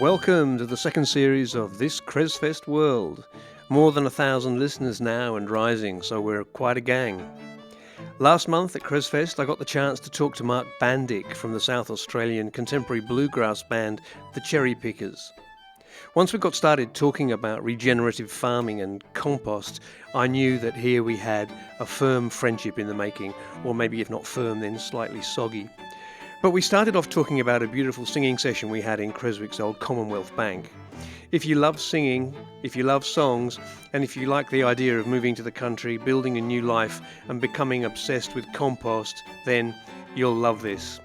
Welcome to the second series of This CresFest World. More than 1,000 listeners now and rising, so we're quite a gang. Last month at CresFest, I got the chance to talk to Mark BANDICK from the South Australian contemporary bluegrass band, the Cherrypickers. Once we got started talking about regenerative farming and compost, I knew that here we had a firm friendship in the making, or maybe if not firm, then slightly soggy. But we started off talking about a beautiful singing session we had in Creswick's old Commonwealth Bank. If you love singing, if you love songs, and if you like the idea of moving to the country, building a new life, and becoming obsessed with compost, then you'll love this.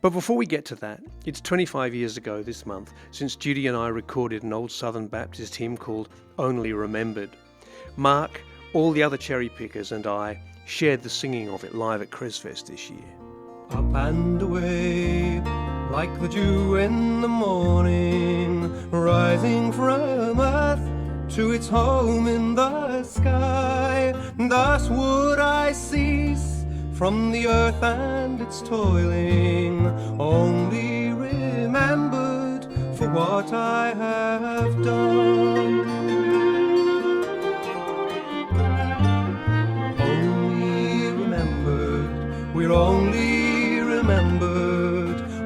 But before we get to that, it's 25 years ago this month since Judy and I recorded an old Southern Baptist hymn called Only Remembered. Mark, all the other Cherrypickers and I shared the singing of it live at CresFest this year. Up and away, like the dew in the morning, rising from earth to its home in the sky. Thus would I cease from the earth and its toiling, only remembered for what I have done. Only remembered, we're only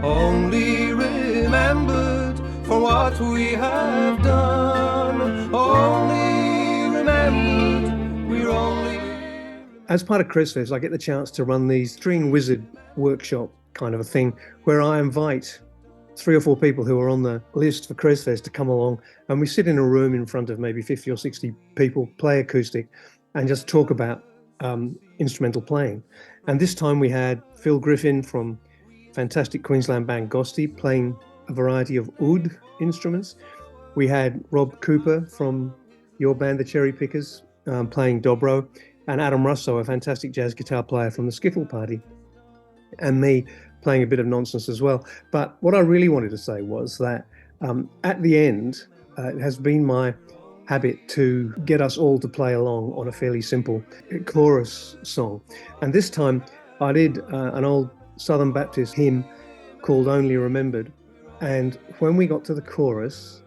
only remembered for what we have done. Only remembered, we're only... As part of CresFest, I get the chance to run these string wizard workshop kind of a thing where I invite 3 or 4 people who are on the list for CresFest to come along, and we sit in a room in front of maybe 50 or 60 people, play acoustic, and just talk about instrumental playing. And this time we had Phil Griffin from fantastic Queensland band Ghosty playing a variety of oud instruments. We had Rob Cooper from your band, the Cherrypickers, playing dobro, and Adam Russo, a fantastic jazz guitar player from the Skiffle Party, and me playing a bit of nonsense as well. But what I really wanted to say was that at the end, it has been my habit to get us all to play along on a fairly simple chorus song. And this time I did an old Southern Baptist hymn called Only Remembered. And when we got to the chorus,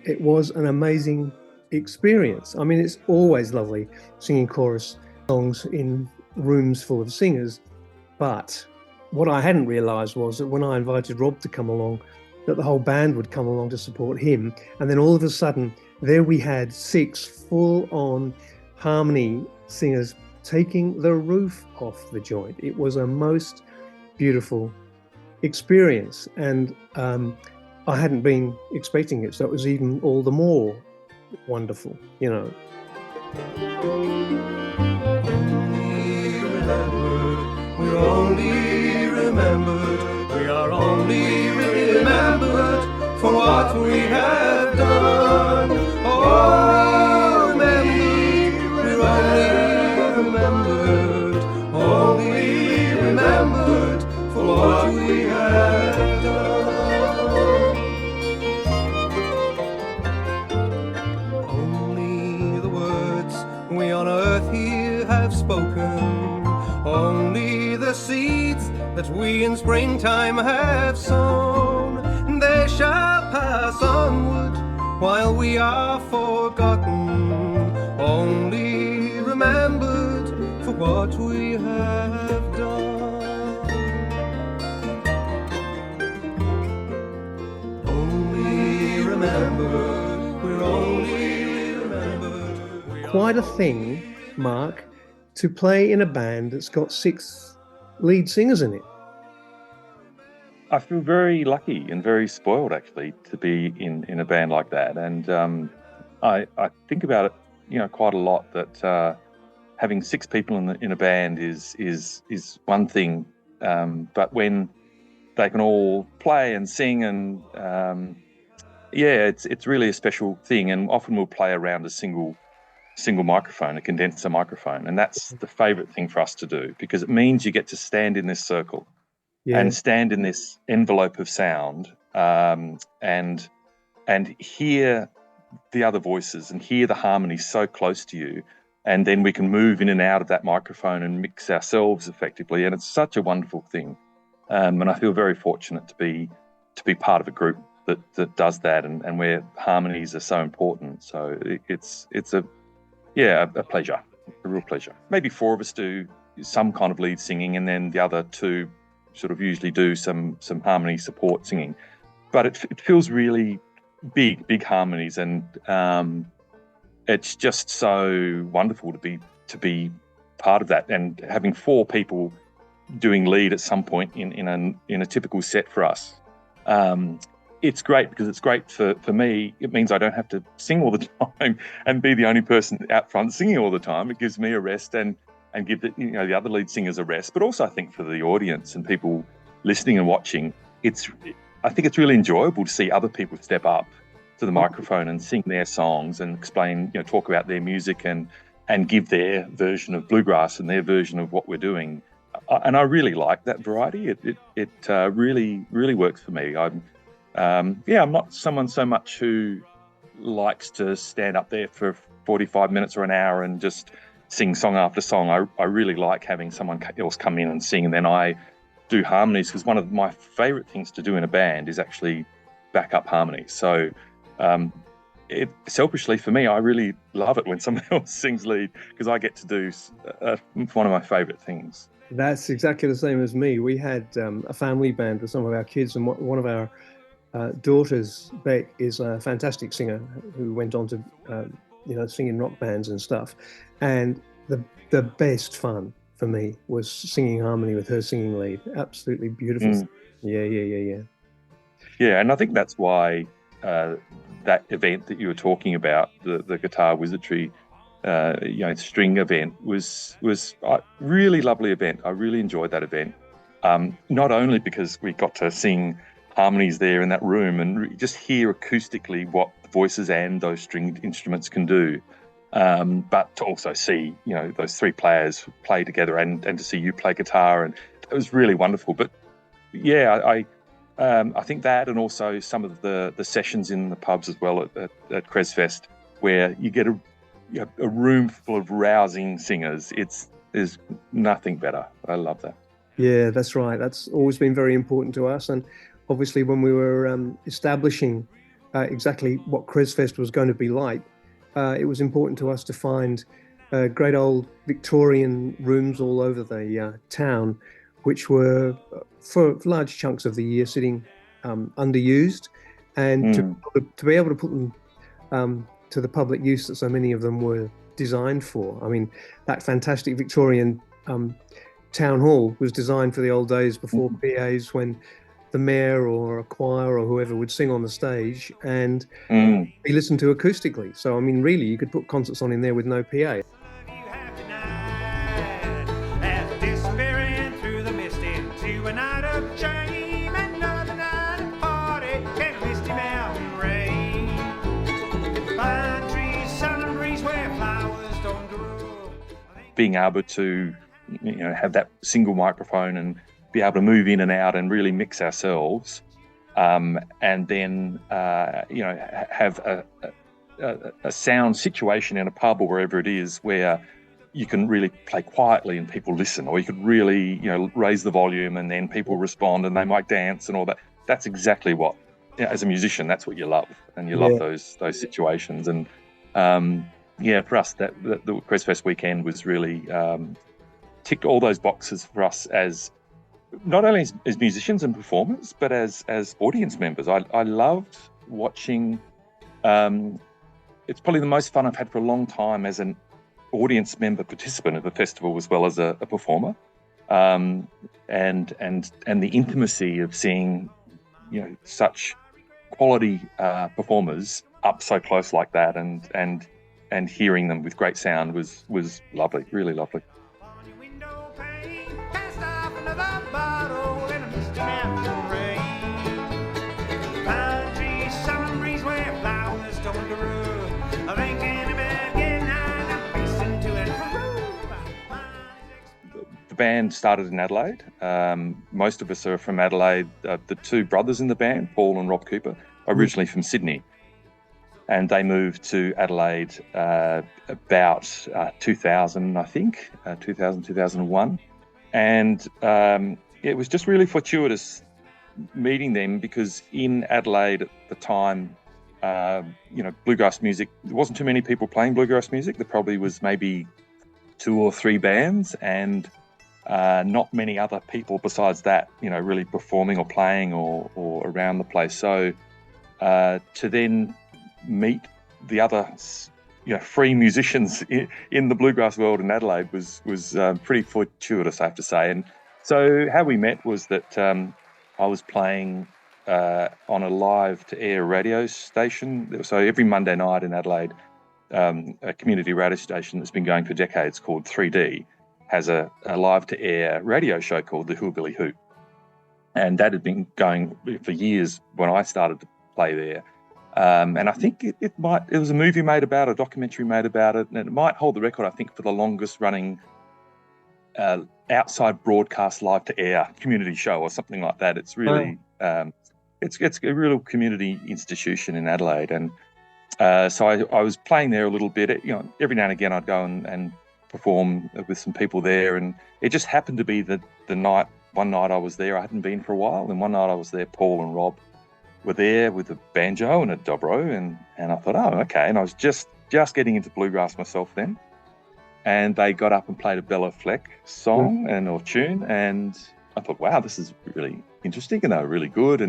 it was an amazing experience. I mean, it's always lovely singing chorus songs in rooms full of singers. But what I hadn't realised was that when I invited Rob to come along, that the whole band would come along to support him. And then all of a sudden, there we had 6 full-on harmony singers taking the roof off the joint. It was a most beautiful experience, and I hadn't been expecting it, so it was even all the more wonderful, you know. Only remembered, we're only remembered, we are only remembered for what we have done. Oh, remembered, we're only remembered, only remembered for what we have done. Only the words we on earth here have spoken, only the seeds that we in springtime have sown, they shall pass onward while we are forgotten, only remembered for what we have done. Only remembered, we're only remembered. Quite a thing, Mark, to play in a band that's got 6 lead singers in it. I feel very lucky and very spoiled, actually, to be in a band like that. And I think about it, quite a lot. That having 6 people in a band is one thing, but when they can all play and sing, and it's really a special thing. And often we'll play around a single microphone, a condenser microphone, and that's the favourite thing for us to do, because it means you get to stand in this circle. Yeah. And stand in this envelope of sound, and hear the other voices and hear the harmony so close to you, and then we can move in and out of that microphone and mix ourselves effectively, and it's such a wonderful thing. And I feel very fortunate to be part of a group that does that, and where harmonies are so important. So it's a pleasure, a real pleasure. Maybe 4 of us do some kind of lead singing, and then the other 2 sort of usually do some harmony support singing. But it feels really big harmonies, and it's just so wonderful to be part of that, and having 4 people doing lead at some point in a typical set for us. It's great because it's great for me. It means I don't have to sing all the time and be the only person out front singing all the time. It gives me a rest and give the other lead singers a rest. But also I think for the audience and people listening and watching, I think it's really enjoyable to see other people step up to the microphone and sing their songs and explain, talk about their music and give their version of bluegrass and their version of what we're doing. And I really like that variety. It really works for me. I'm not someone so much who likes to stand up there for 45 minutes or an hour and just sing song after song. I really like having someone else come in and sing, and then I do harmonies, because one of my favourite things to do in a band is actually back up harmonies. So selfishly for me, I really love it when someone else sings lead, because I get to do one of my favourite things. That's exactly the same as me. We had a family band with some of our kids, and one of our daughters, Beck, is a fantastic singer who went on to sing in rock bands and stuff. And the best fun for me was singing harmony with her singing lead. Absolutely beautiful. Yeah. Yeah, and I think that's why that event that you were talking about, the Guitar Wizardry string event, was a really lovely event. I really enjoyed that event. Not only because we got to sing harmonies there in that room and just hear acoustically what the voices and those stringed instruments can do, but to also see those 3 players play together and to see you play guitar, and it was really wonderful. But yeah, I think that, and also some of the sessions in the pubs as well at CresFest, where you get a room full of rousing singers. There's nothing better. I love that. Yeah, that's right. That's always been very important to us. And obviously when we were establishing exactly what CresFest was going to be like, it was important to us to find great old Victorian rooms all over the town, which were for large chunks of the year sitting underused, and to be able to put them to the public use that so many of them were designed for. I mean, that fantastic Victorian town hall was designed for the old days before PAs, when the mayor or a choir or whoever would sing on the stage and be listened to acoustically. So, I mean, really, you could put concerts on in there with no PA. Being able to have that single microphone and be able to move in and out and really mix ourselves, and then have a sound situation in a pub or wherever it is where you can really play quietly and people listen, or you could really raise the volume and then people respond and they might dance and all that. That's exactly what, as a musician, that's what you love, and you love those situations. And for us, the CresFest weekend was really ticked all those boxes for us, as not only as musicians and performers, but as audience members. I loved watching. It's probably the most fun I've had for a long time as an audience member participant of the festival, as well as a performer, and the intimacy of seeing such quality performers up so close like that, and hearing them with great sound was lovely, really lovely. The band started in Adelaide. Most of us are from Adelaide. The 2 brothers in the band, Paul and Rob Cooper, are originally from Sydney. And they moved to Adelaide about 2000, I think, 2001. And it was just really fortuitous meeting them because in Adelaide at the time, bluegrass music, there wasn't too many people playing bluegrass music. There probably was maybe 2 or 3 bands and not many other people besides that, really performing or playing or around the place. So to then meet the other, free musicians in the bluegrass world in Adelaide was pretty fortuitous, I have to say. And so how we met was that I was playing on a live-to-air radio station. So every Monday night in Adelaide, a community radio station that's been going for decades called 3D has a live-to-air radio show called the Hillbilly Hoop. And that had been going for years when I started to play there. And I think it was a movie made about it, a documentary made about it, and it might hold the record, I think, for the longest running outside broadcast live-to-air community show or something like that. It's really, it's a real community institution in Adelaide. And so I was playing there a little bit. Every now and again I'd go and perform with some people there, and it just happened to be the one night I was there, I hadn't been for a while, and one night I was there, Paul and Rob were there with a banjo and a dobro, and I thought, oh, okay. And I was just getting into bluegrass myself then, and they got up and played a Bella Fleck song or tune, and I thought, wow, this is really interesting, and they were really good,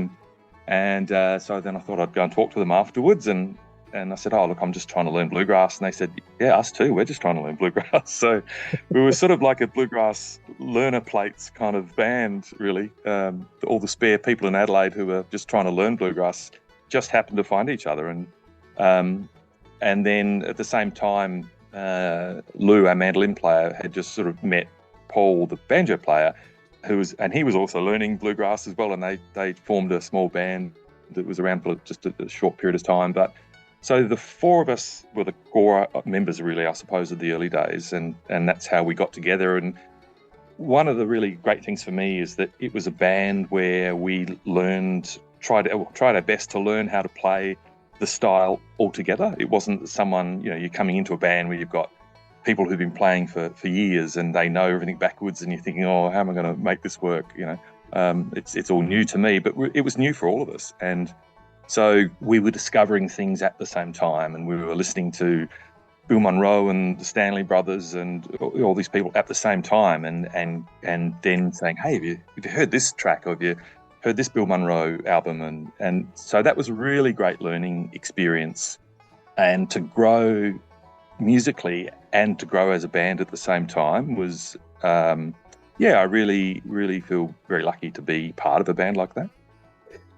and so then I thought I'd go and talk to them afterwards, and I said, oh, look, I'm just trying to learn bluegrass. And they said, yeah, us too. We're just trying to learn bluegrass. So we were sort of like a bluegrass learner plates kind of band, really. All the spare people in Adelaide who were just trying to learn bluegrass just happened to find each other. And then at the same time, Lou, our mandolin player, had just sort of met Paul, the banjo player, and he was also learning bluegrass as well. And they formed a small band that was around for just a short period of time. So the 4 of us were the core members, really, I suppose, of the early days, and that's how we got together. And one of the really great things for me is that it was a band where we tried our best to learn how to play the style altogether. It wasn't someone, you're coming into a band where you've got people who've been playing for years and they know everything backwards, and you're thinking, oh, how am I going to make this work? It's all new to me, but it was new for all of us. And so we were discovering things at the same time, and we were listening to Bill Monroe and the Stanley Brothers and all these people at the same time, and then saying, hey, have you heard this track, or have you heard this Bill Monroe album? And so that was a really great learning experience, and to grow musically and to grow as a band at the same time was, I really, really feel very lucky to be part of a band like that.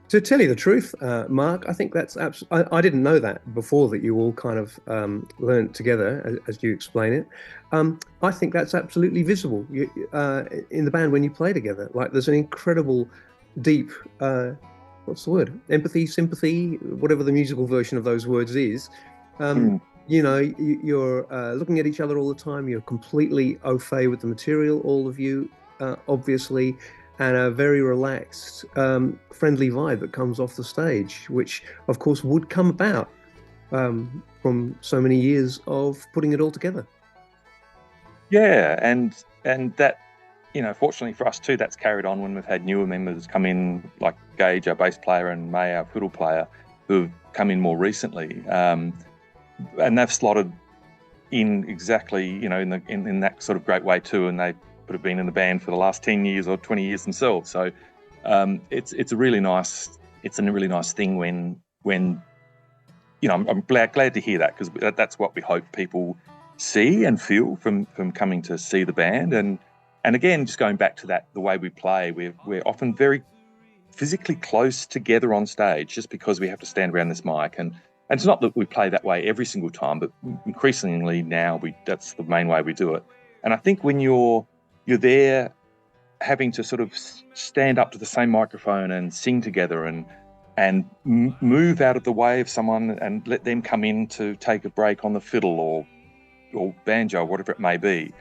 To tell you the truth, Mark, I think that's I didn't know that before, that you all kind of learned together, as you explain it. I think that's absolutely visible in the band when you play together. Like, there's an incredible, deep, what's the word? Empathy, sympathy, whatever the musical version of those words is. You're looking at each other all the time. You're completely au fait with the material, all of you, obviously. And a very relaxed, friendly vibe that comes off the stage, which, of course, would come about from so many years of putting it all together. Yeah, and that, fortunately for us too, that's carried on when we've had newer members come in, like Gage, our bass player, and May, our fiddle player, who've come in more recently, and they've slotted in exactly, in that sort of great way too, and they would have been in the band for the last 10 years or 20 years themselves. So it's a really nice thing when I'm glad to hear that, because that's what we hope people see and feel from coming to see the band. And again, just going back to that, the way we play, we're often very physically close together on stage, just because we have to stand around this mic. And it's not that we play that way every single time, but increasingly now that's the main way we do it. And I think when you're there having to sort of stand up to the same microphone and sing together and move out of the way of someone and let them come in to take a break on the fiddle or banjo, whatever it may be,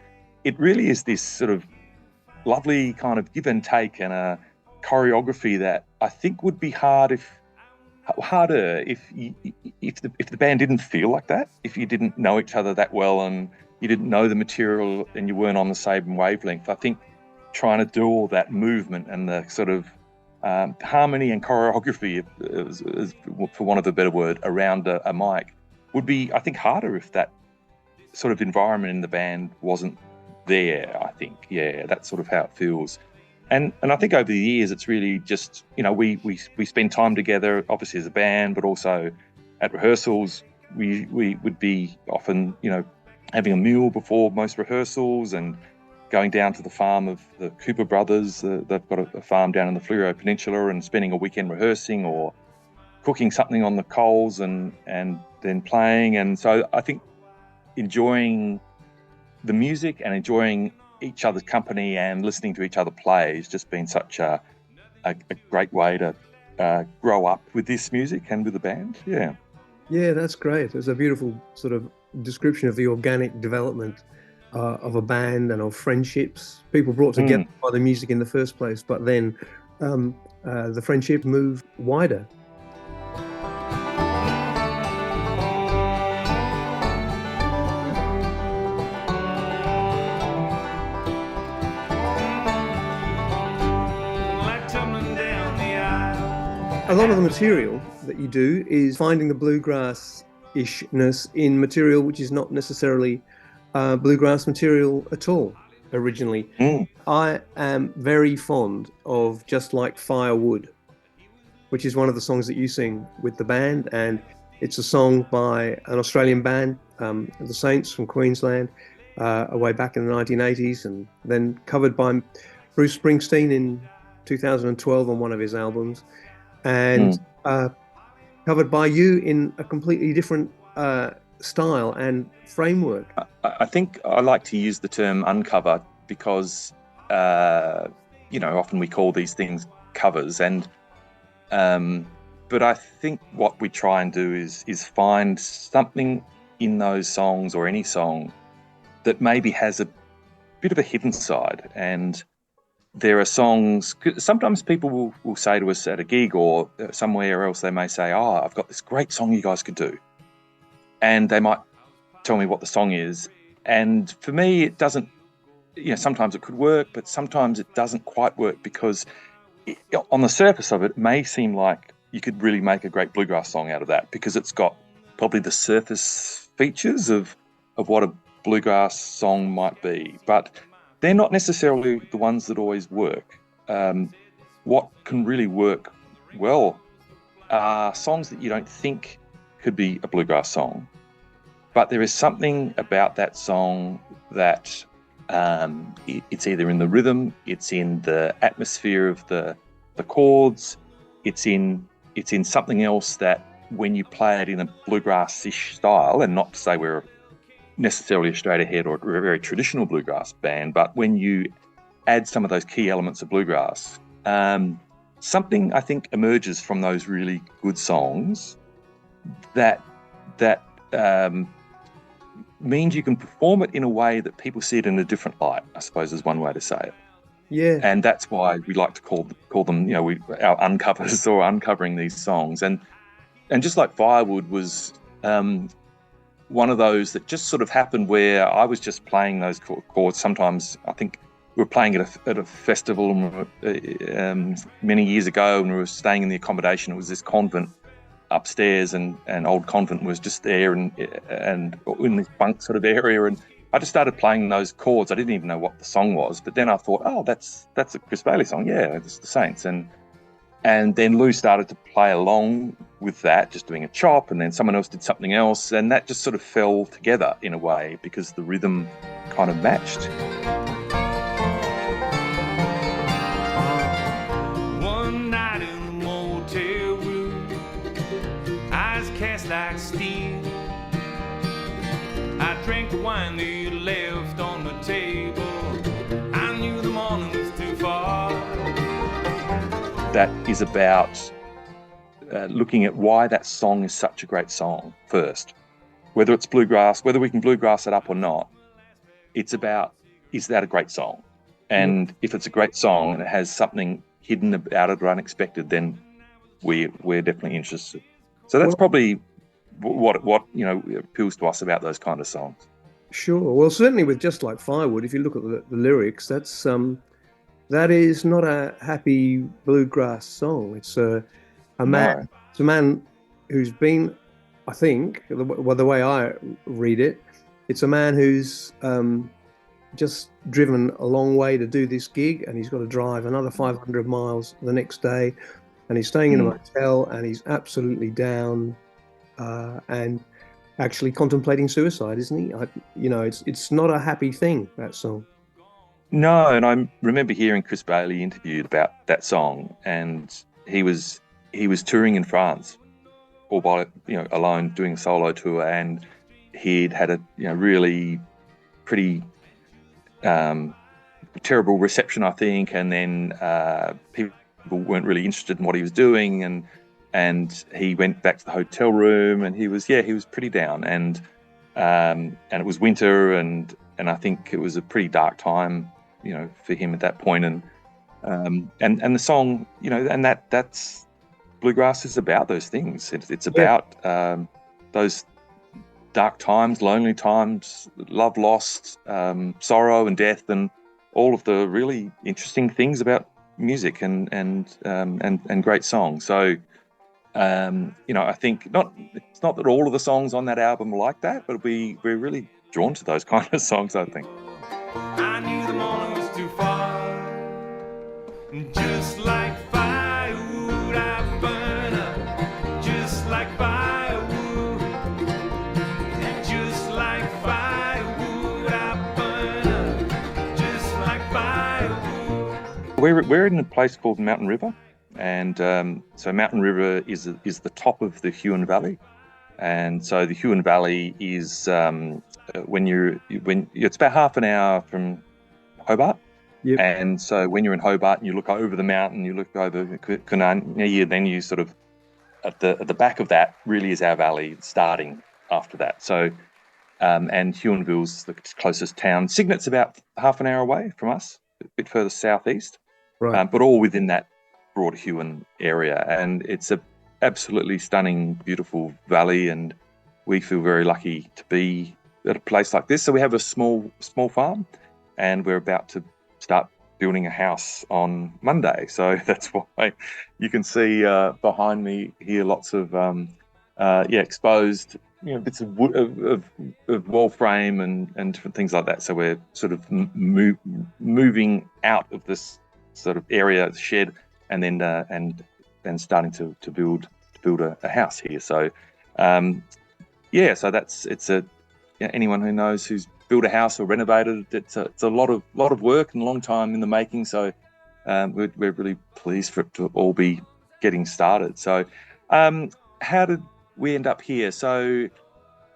it really is this sort of lovely kind of give and take and a choreography that I think would be harder if the band didn't feel like that, if you didn't know each other that well and you didn't know the material and you weren't on the same wavelength. I think trying to do all that movement and the sort of harmony and choreography, for want of a better word, around a mic would be, I think, harder if that sort of environment in the band wasn't there. I think, yeah, that's sort of how it feels. And I think over the years, it's really just, we spend time together, obviously as a band, but also at rehearsals. We would be often, having a meal before most rehearsals and going down to the farm of the Cooper brothers. They've got a farm down in the Fleurieu Peninsula, and spending a weekend rehearsing or cooking something on the coals and then playing. And so I think enjoying the music and enjoying each other's company and listening to each other play has just been such a great way to grow up with this music and with the band. Yeah, that's great. It's a beautiful sort of description of the organic development of a band and of friendships, people brought together by the music in the first place, but then the friendship moved wider. A lot of the material that you do is finding the bluegrass-ishness in material which is not necessarily bluegrass material at all originally. I am very fond of Just Like Firewood, which is one of the songs that you sing with the band, and it's a song by an Australian band, the Saints from Queensland, way back in the 1980s, and then covered by Bruce Springsteen in 2012 on one of his albums, and covered by you in a completely different style and framework. I think I like to use the term uncover because, often we call these things covers, and but I think what we try and do is find something in those songs or any song that maybe has a bit of a hidden side. And there are songs, sometimes people will say to us at a gig or somewhere else, they may say, I've got this great song you guys could do. And they might tell me what the song is. And for me, it doesn't, sometimes it could work, but sometimes it doesn't quite work because on the surface of it may seem like you could really make a great bluegrass song out of that because it's got probably the surface features of what a bluegrass song might be. But they're not necessarily the ones that always work. What can really work well are songs that you don't think could be a bluegrass song, but there is something about that song that it's either in the rhythm, it's in the atmosphere of the chords, it's in something else that when you play it in a bluegrass-ish style, and not to say we're necessarily a straight ahead or a very traditional bluegrass band, but when you add some of those key elements of bluegrass, something I think emerges from those really good songs that means you can perform it in a way that people see it in a different light, I suppose is one way to say it. Yeah. And that's why we like to call them, our uncovers or uncovering these songs. And Just Like Firewood was one of those that just sort of happened where I was just playing those chords. Sometimes I think we were playing at a festival many years ago, and we were staying in the accommodation. It was this convent upstairs, and an old convent was just there and in this bunk sort of area, and I just started playing those chords. I didn't even know what the song was, but then I thought, that's a Chris Bailey song. Yeah, it's the Saints. And then Lou started to play along with that, just doing a chop, and then someone else did something else, and that just sort of fell together in a way because the rhythm kind of matched. One night in the motel room, eyes cast like steel, I drank the wine that you left on the table. I knew the morning was too far. That is about looking at why that song is such a great song first. Whether it's bluegrass, whether we can bluegrass it up or not, it's about, is that a great song? And if it's a great song and it has something hidden about it or unexpected, then we're definitely interested. So that's probably what appeals to us about those kind of songs. Sure. Well, certainly with Just Like Firewood, if you look at the lyrics, that's That is not a happy bluegrass song. It's a man. No. It's a man who's been, I think, the way I read it, it's a man who's just driven a long way to do this gig, and he's got to drive another 500 miles the next day, and he's staying in a motel, and he's absolutely down, and actually contemplating suicide, isn't he? It's not a happy thing, that song. No, and I remember hearing Chris Bailey interviewed about that song, and he was touring in France, all by alone, doing a solo tour, and he'd had a really pretty terrible reception, I think, and then people weren't really interested in what he was doing, and he went back to the hotel room, and he was pretty down, and it was winter, and I think it was a pretty dark time, for him at that point, and the song, and that's bluegrass is about those things. It's about those dark times, lonely times, love lost, sorrow and death, and all of the really interesting things about music and great songs. So, I think it's not that all of the songs on that album are like that, but we're really drawn to those kind of songs, I think. I knew the morning was too far, just like firewood I burn up, just like firewood, just like firewood I burn up, just like firewood. We're in a place called Mountain River, and so Mountain River is the top of the Huon Valley, and so the Huon Valley is when it's about half an hour from Hobart. Yep. And so when you're in Hobart and you look over the mountain, you look over Kunania, then you sort of at the back of that really is our valley starting after that. So and Huonville's the closest town. Cygnet's about half an hour away from us, a bit further southeast, right? But all within that broad Huon area, and it's a absolutely stunning, beautiful valley, and we feel very lucky to be at a place like this. So we have a small farm, and we're about to start building a house on Monday. So that's why you can see behind me here lots of exposed bits of wood, of wall frame and different things like that. So we're sort of moving out of this sort of area, the shed, and then starting to build a house here. So so anyone who knows who's built a house or renovated, it's a lot of work and a long time in the making. So we're really pleased for it to all be getting started. So how did we end up here? So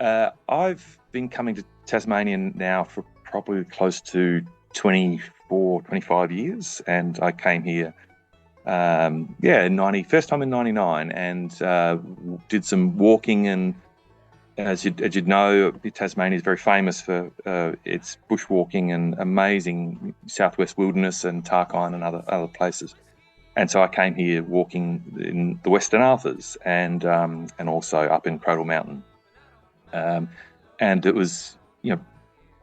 I've been coming to Tasmania now for probably close to 25 years, and I came here first time in 99, and did some walking, and as you'd know, Tasmania is very famous for its bushwalking and amazing southwest wilderness and Tarkine and other places. And so I came here walking in the Western Arthurs and also up in Cradle Mountain. And it was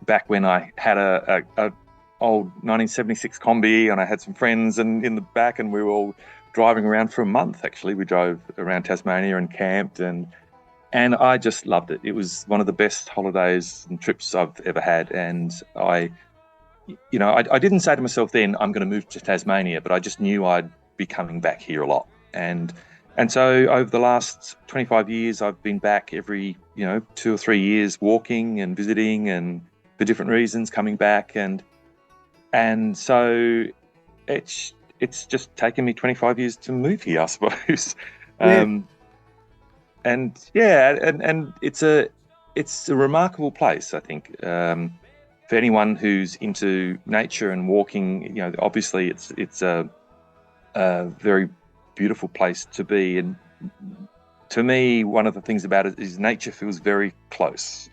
back when I had a old 1976 Combi, and I had some friends and in the back, and we were all driving around for a month. Actually, we drove around Tasmania and camped, and I just loved it. It was one of the best holidays and trips I've ever had. And I didn't say to myself then, I'm going to move to Tasmania, but I just knew I'd be coming back here a lot. And so over the last 25 years, I've been back every 2 or 3 years, walking and visiting, and for different reasons coming back. And so it's just taken me 25 years to move here, I suppose. Yeah. And it's a remarkable place, I think, for anyone who's into nature and walking. Obviously it's a very beautiful place to be, and to me, one of the things about it is nature feels very close.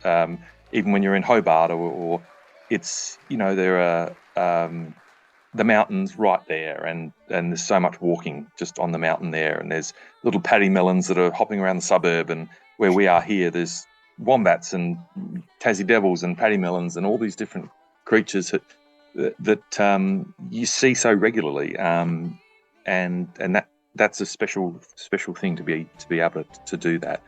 Even when you're in Hobart, or it's there are the mountains right there, and there's so much walking just on the mountain there, and there's little paddy melons that are hopping around the suburb, and where we are here there's wombats and Tassie devils and paddy melons and all these different creatures that that you see so regularly, and that's a special thing to be able to do that.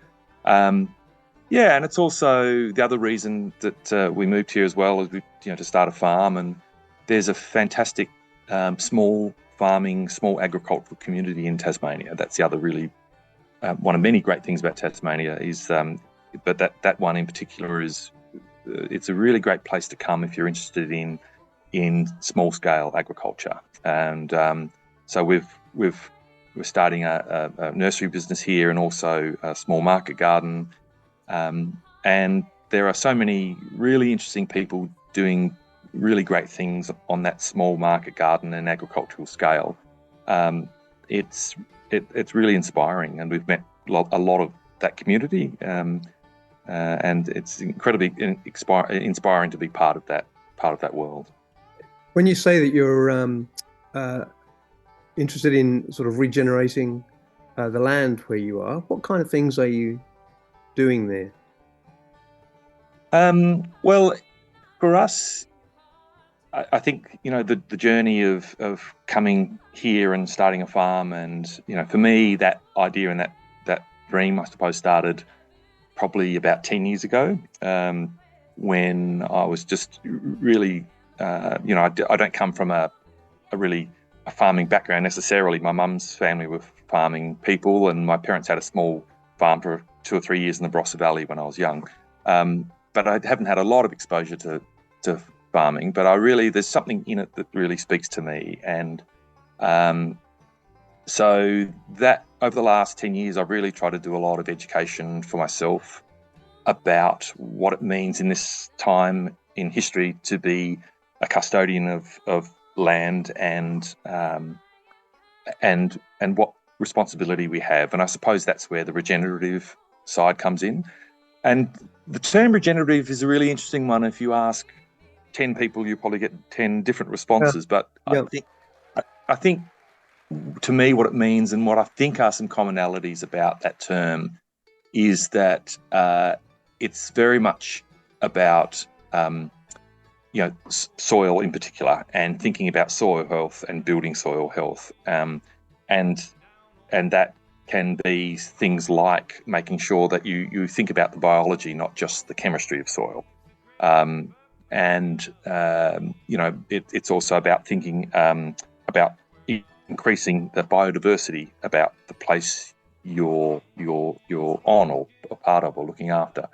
Yeah, and it's also the other reason that we moved here as well, is to start a farm. And there's a fantastic small farming, small agricultural community in Tasmania. That's the other really one of many great things about Tasmania is, but that one in particular is, it's a really great place to come if you're interested in small scale agriculture. And so we're starting a nursery business here, and also a small market garden. And there are so many really interesting people doing really great things on that small market garden and agricultural scale. It's really inspiring, and we've met a lot of that community, and it's incredibly inspiring to be part of that world. When you say that you're interested in sort of regenerating the land where you are, what kind of things are you doing there? Well, for us, I think the journey of coming here and starting a farm, and for me, that idea and that dream, I suppose, started probably about 10 years ago, when I was just really I don't come from a farming background necessarily. My mum's family were farming people, and my parents had a small farm for 2 or 3 years in the Barossa Valley when I was young. But I haven't had a lot of exposure to farming, but there's something in it that really speaks to me. And so that over the last 10 years, I've really tried to do a lot of education for myself about what it means in this time in history to be a custodian of land, and what responsibility we have. And I suppose that's where the regenerative side comes in. And the term regenerative is a really interesting one. If you ask 10 people, you probably get 10 different responses. But I think to me, what it means, and what I think are some commonalities about that term, is that it's very much about soil in particular, and thinking about soil health and building soil health, and that can be things like making sure that you think about the biology, not just the chemistry of soil. It's also about thinking about increasing the biodiversity about the place you're on, or part of, or looking after.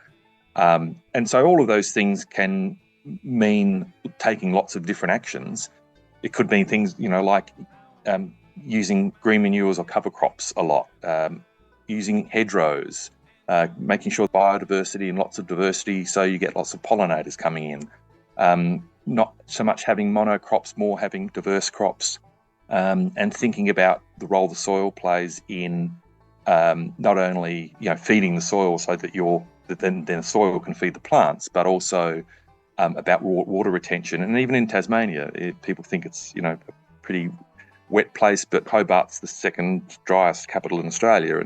And so all of those things can mean taking lots of different actions. It could mean things, like using green manures or cover crops a lot, using hedgerows, making sure biodiversity and lots of diversity, so you get lots of pollinators coming in. Not so much having monocrops, more having diverse crops, and thinking about the role the soil plays in not only feeding the soil so that then the soil can feed the plants, but also about water retention. And even in Tasmania, people think it's a pretty wet place, but Hobart's the second driest capital in Australia,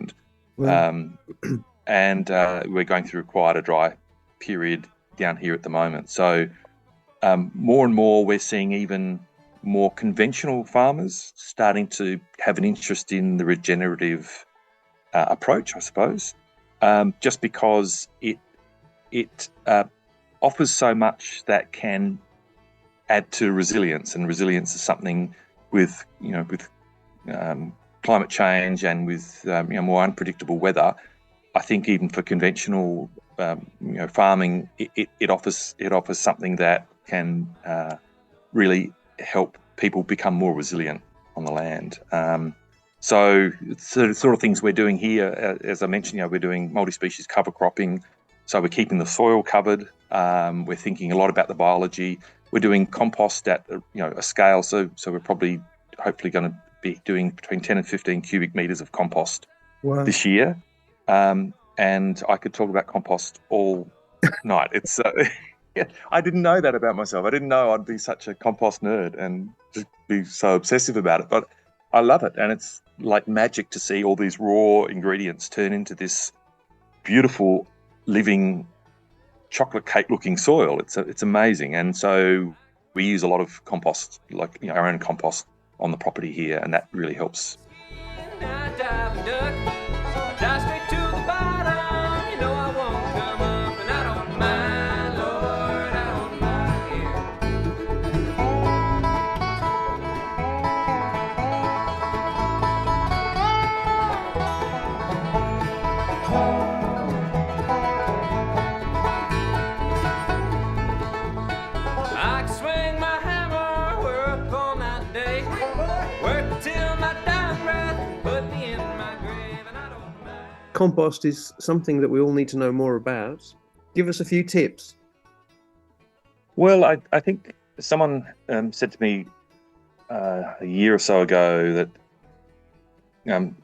and we're going through quite a dry period down here at the moment. So more and more we're seeing even more conventional farmers starting to have an interest in the regenerative approach, I suppose, just because it offers so much that can add to resilience. And resilience is something with climate change and with more unpredictable weather. I think even for conventional farming, it offers something that can really help people become more resilient on the land. So it's the sort of things we're doing here. As I mentioned, we're doing multi-species cover cropping, so we're keeping the soil covered. We're thinking a lot about the biology. We're doing compost at a scale, so we're probably hopefully going to be doing between 10 and 15 cubic meters of compost this year. And I could talk about compost all night. It's I didn't know that about myself. I didn't know I'd be such a compost nerd and just be so obsessive about it. But I love it, and it's like magic to see all these raw ingredients turn into this beautiful, living chocolate cake-looking soil. It's amazing. And so we use a lot of compost, like our own compost on the property here, and that really helps. Compost is something that we all need to know more about. Give us a few tips. Well, I think someone said to me a year or so ago that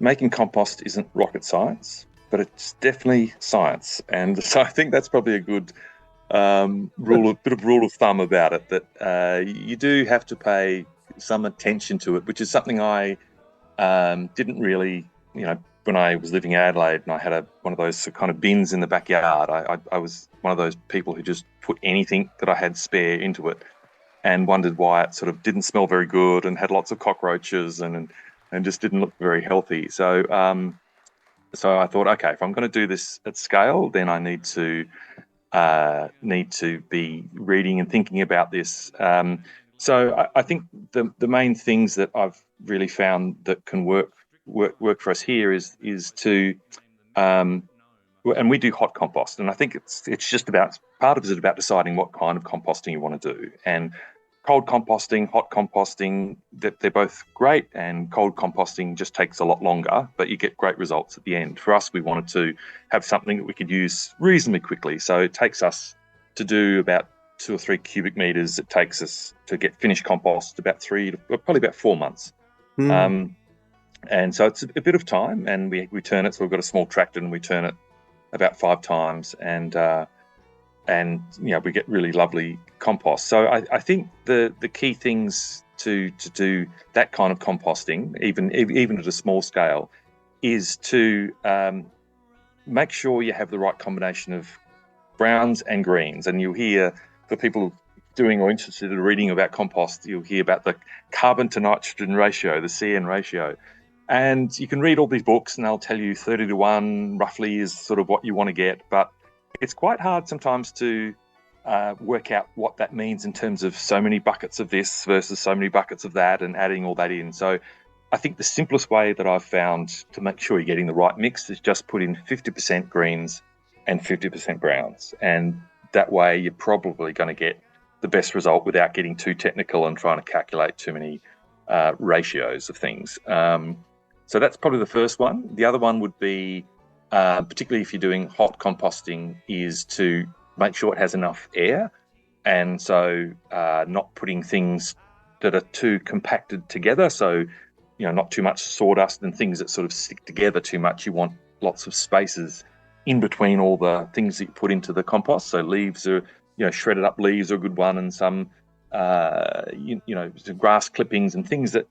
making compost isn't rocket science, but it's definitely science. And so I think that's probably a good rule of thumb about it, that you do have to pay some attention to it, which is something I didn't really, when I was living in Adelaide and I had one of those kind of bins in the backyard, I was one of those people who just put anything that I had spare into it and wondered why it sort of didn't smell very good and had lots of cockroaches and just didn't look very healthy. So I thought, okay, if I'm going to do this at scale, then I need to be reading and thinking about this. So I think the main things that I've really found that can work for us here is to and we do hot compost, and I think it's just about, part of it is about deciding what kind of composting you want to do. And cold composting, hot composting, they're both great, and cold composting just takes a lot longer, but you get great results at the end. For us, we wanted to have something that we could use reasonably quickly, so it takes us to do about 2 or 3 cubic meters. It takes us to get finished compost about probably about 4 months. And so it's a bit of time, and we turn it. So we've got a small tractor, and we turn it about 5 times, and we get really lovely compost. So I think the key things to do that kind of composting, even at a small scale, is to make sure you have the right combination of browns and greens. And you'll hear, for people doing or interested in reading about compost, you'll hear about the carbon to nitrogen ratio, the CN ratio. And you can read all these books and they'll tell you 30-1 roughly is sort of what you want to get. But it's quite hard sometimes to work out what that means in terms of so many buckets of this versus so many buckets of that and adding all that in. So I think the simplest way that I've found to make sure you're getting the right mix is just put in 50% greens and 50% browns. And that way you're probably going to get the best result without getting too technical and trying to calculate too many ratios of things. So that's probably the first one. The other one would be, particularly if you're doing hot composting, is to make sure it has enough air. And so not putting things that are too compacted together. So, not too much sawdust and things that sort of stick together too much. You want lots of spaces in between all the things that you put into the compost. So leaves are, shredded up leaves are a good one, and some, some grass clippings and things that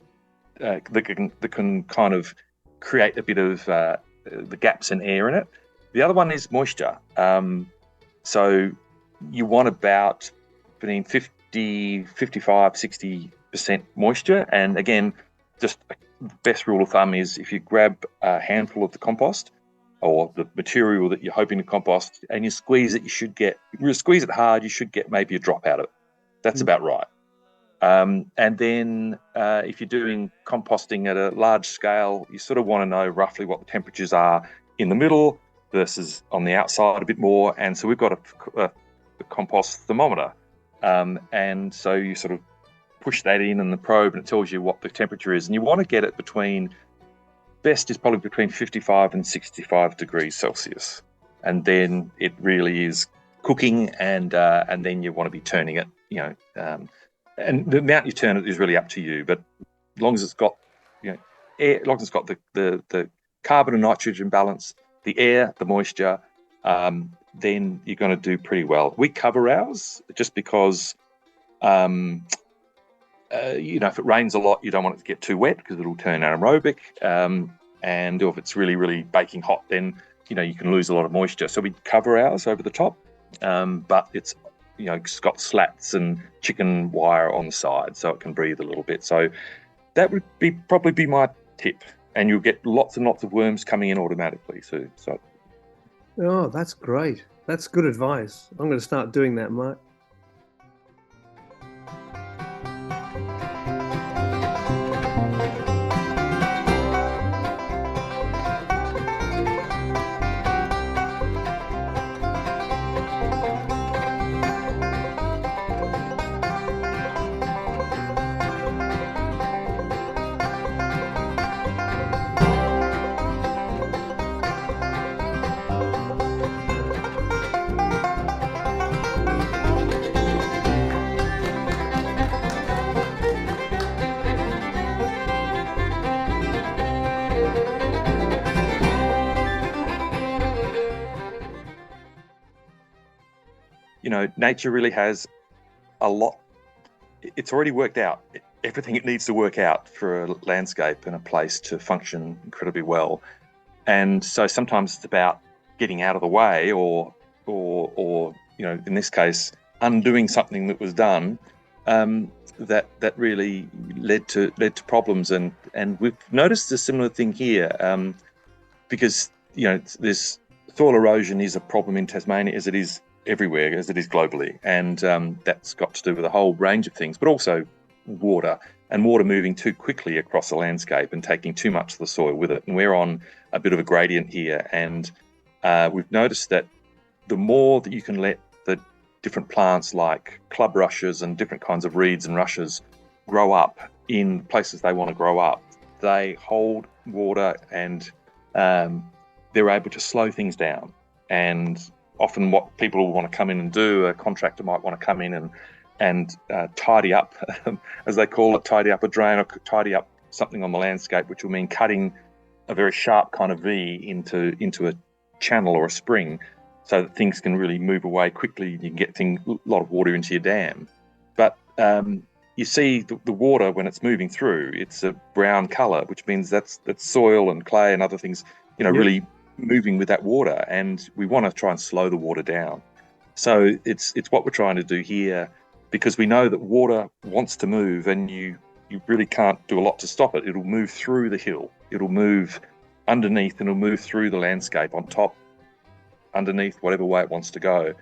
can kind of create a bit of the gaps in air in it. The other one is moisture. So you want about between 50, 55, 60% moisture. And again, just the best rule of thumb is if you grab a handful of the compost or the material that you're hoping to compost and you squeeze it, if you squeeze it hard, you should get maybe a drop out of it. That's about right. And then if you're doing composting at a large scale, you sort of want to know roughly what the temperatures are in the middle versus on the outside a bit more. And so we've got a compost thermometer. And so you sort of push that in and the probe, and it tells you what the temperature is. And you want to get it best is probably between 55 and 65 degrees Celsius. And then it really is cooking, and then you want to be turning it, and the amount you turn it is really up to you, but as long as it's got, air, as long as it's got the carbon and nitrogen balance, the air, the moisture, then you're going to do pretty well. We cover ours just because, if it rains a lot, you don't want it to get too wet because it'll turn anaerobic. And if it's really, really baking hot, then, you can lose a lot of moisture. So we cover ours over the top, but it's it's got slats and chicken wire on the side so it can breathe a little bit. So that would probably be my tip, and you'll get lots and lots of worms coming in automatically too. So, oh, that's great. That's good advice. I'm going to start doing that, Mark. Nature really has a lot. It's already worked out everything it needs to work out for a landscape and a place to function incredibly well. And so sometimes it's about getting out of the way, or in this case, undoing something that was done that really led to problems. And we've noticed a similar thing here because this soil erosion is a problem in Tasmania as it is everywhere, as it is globally, and that's got to do with a whole range of things, but also water moving too quickly across the landscape and taking too much of the soil with it. And we're on a bit of a gradient here, and we've noticed that the more that you can let the different plants like club rushes and different kinds of reeds and rushes grow up in places they want to grow up, they hold water, and they're able to slow things down. And often what people want to come in and do, a contractor might want to come in and tidy up, as they call it, tidy up a drain or tidy up something on the landscape, which will mean cutting a very sharp kind of V into a channel or a spring so that things can really move away quickly and you can get a lot of water into your dam. But you see the water, when it's moving through, it's a brown colour, which means that's soil and clay and other things, really moving with that water, and we want to try and slow the water down. So it's what we're trying to do here, because we know that water wants to move, and you really can't do a lot to stop it. It'll move through the hill, it'll move underneath, and it'll move through the landscape, on top, underneath, whatever way it wants to go.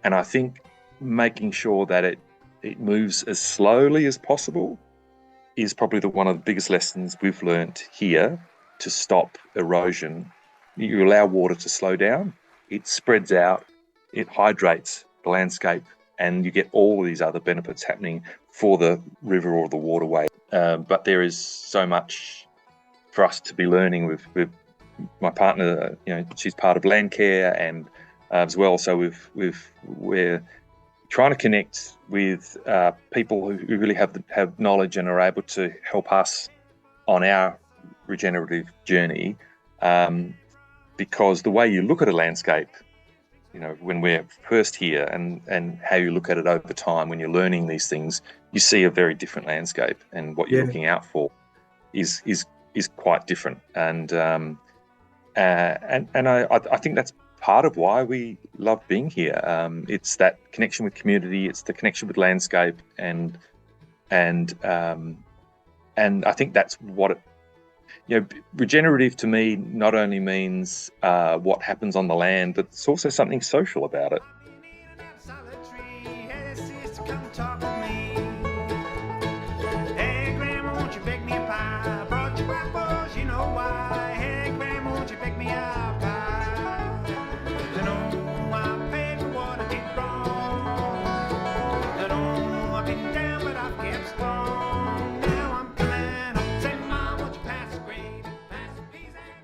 And I think making sure that it moves as slowly as possible is probably one of the biggest lessons we've learnt here to stop erosion. You allow water to slow down, it spreads out, it hydrates the landscape, and you get all of these other benefits happening for the river or the waterway. But there is so much for us to be learning with my partner. She's part of land care and as well. So we're trying to connect with people who really have knowledge and are able to help us on our regenerative journey. Because the way you look at a landscape, when we're first here, and how you look at it over time, when you're learning these things, you see a very different landscape, and what you're looking out for is quite different. And I think that's part of why we love being here. It's that connection with community, it's the connection with landscape, and I think that's what it. Regenerative to me not only means what happens on the land, but it's also something social about it.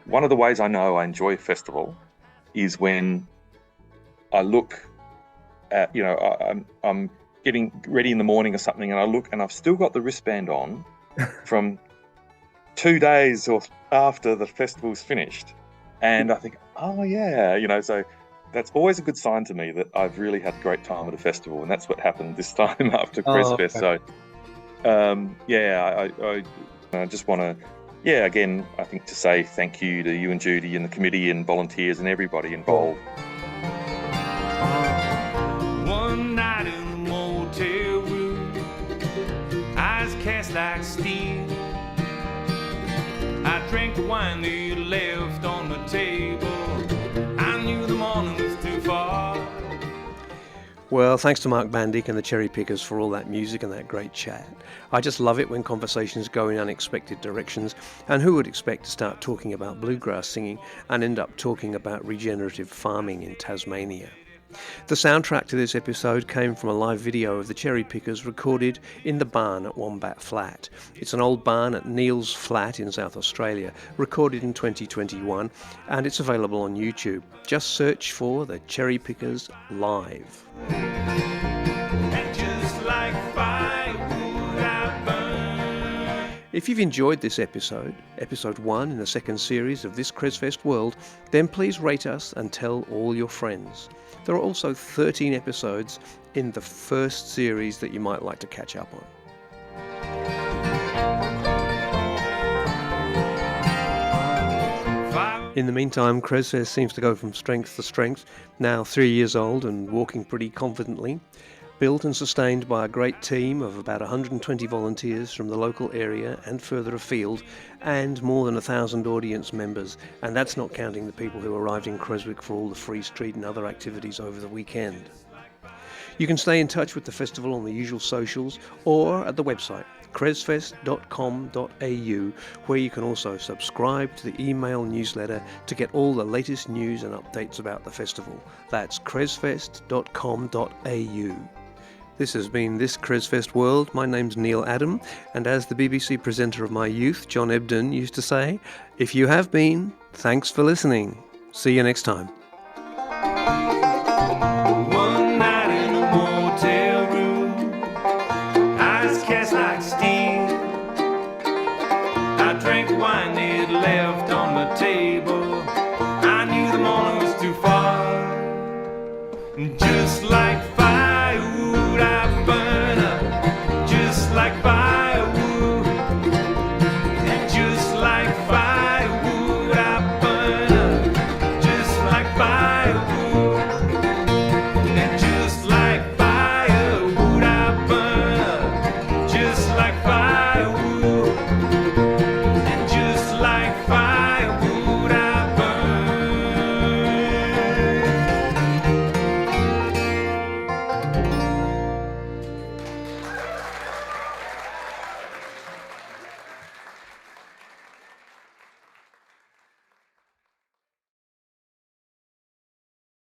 One of the ways I know I enjoy a festival is when I look at, I'm getting ready in the morning or something, and I look and I've still got the wristband on from 2 days or after the festival's finished. And I think, oh yeah, so that's always a good sign to me that I've really had a great time at a festival. And that's what happened this time after CresFest. Okay. So, I just want to, again, I think to say thank you to you and Judy and the committee and volunteers and everybody involved. One night cast like steel. I drank the wine they left on the table. I knew the morning was too far. Well, thanks to Mark Bandick and the Cherrypickers for all that music and that great chat. I just love it when conversations go in unexpected directions, and who would expect to start talking about bluegrass singing and end up talking about regenerative farming in Tasmania? The soundtrack to this episode came from a live video of the Cherrypickers recorded in the barn at Wombat Flat. It's an old barn at Neil's Flat in South Australia, recorded in 2021, and it's available on YouTube. Just search for the Cherrypickers Live. And just like firewood I burn. If you've enjoyed this episode, episode 1 in the second series of this CresFest World, then please rate us and tell all your friends. There are also 13 episodes in the first series that you might like to catch up on. In the meantime, CresFest seems to go from strength to strength, now 3 years old and walking pretty confidently. Built and sustained by a great team of about 120 volunteers from the local area and further afield, and more than 1,000 audience members, and that's not counting the people who arrived in Creswick for all the free street and other activities over the weekend. You can stay in touch with the festival on the usual socials or at the website cresfest.com.au, where you can also subscribe to the email newsletter to get all the latest news and updates about the festival. That's cresfest.com.au. This has been This CresFest World. My name's Neil Adam, and as the BBC presenter of my youth, John Ebden, used to say, if you have been, thanks for listening. See you next time. One night in a motel room, eyes cast like steel. I drank wine they'd left on the table. I knew the morning was too far. Just like